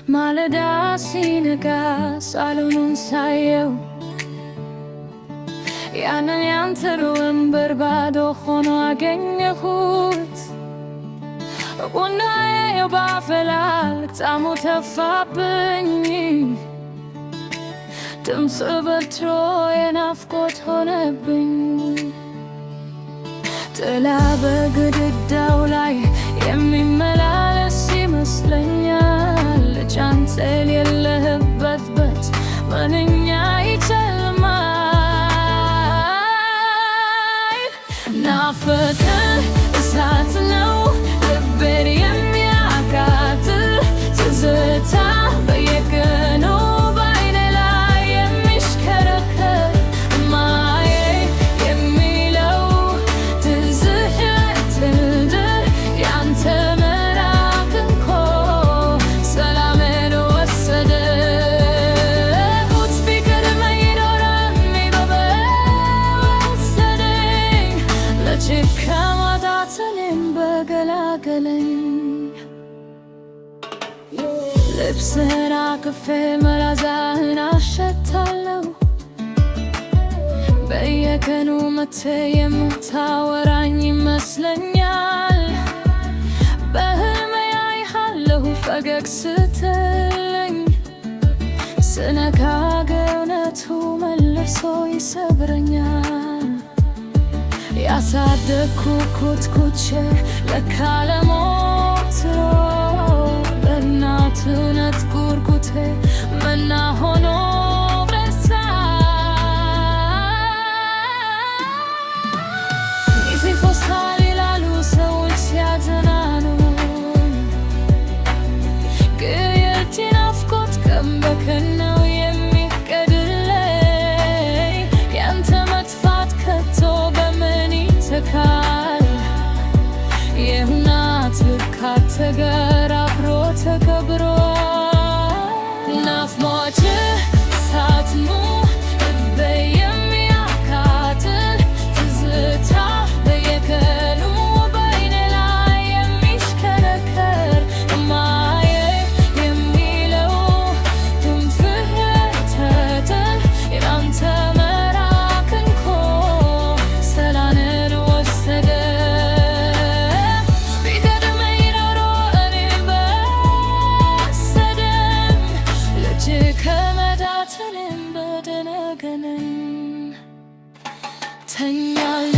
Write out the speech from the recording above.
ማለዳ ሲነጋ ሳሎኑን ሳየው ያንን ያንተን ወንበር ባዶ ሆኖ አገኘሁት። ቡናዬ ባፈላል ጣዕሙ ተፋብኝ። ድምፅ በትሮ የናፍቆት ሆነብኝ። ጥላ በግድግዳው ላይ የሚመላለስ ይመስለኛል። ጫንጽል የለህበት ቤት ምንኛ ይጨልማል። ናፍቆትህ እሳት ነው ልቤን የሚያቃጥል ትዝታ በየቀኑ በዓይኔ ላይ የሚሽከረከር ማየት የሚለው ትዝህት ድር ያንተ መራቅ እኮ ሰላሜን ወሰደ። ቁጭ ቢቀድመኝ ኖሮ በወሰደኝ ለጭካማታት እኔም በገላገለኝ። ልብስህን አቅፌ መላዛህን አሸታለሁ። በየቀኑ መጥተህ የምታወራኝ ይመስለኛል። በህልሜ አይሃለሁ ፈገግ ስትለኝ። ስነካ እውነቱ መልሶ ይሰብረኛል። ያሳደግኩህ ኩትኩቼ ለካ ለሞት በእናትነት ጉርጉቴ መና ሆኖ ጊዜ ይፈሳል ይላሉ ሰዎች ሲያዝናኑኝ፣ ግን የእጅ ናፍቆት ቀን በቀን ነው የሚቀድለኝ። ያንተ መጥፋት ከቶ በምን ይተካል? የእናት ልብ ካንተ ጋር አብሮ ተከብሮ ናፍቆትህ እሳት ነው ልቤ የሚያቃጥል ትዝታ በየቀኑ በዓይኔ ላይ የሚሽከረከር ማየት የሚለው ትንፍህ ተጥል ያንተ መራቅ እኮ ሰላሜን ወሰደ። ቢቀድመኝ ኖሮ እኔን በወሰደኝ ለጭካማታት እኔም በደነገነኝ ተኛለሁ።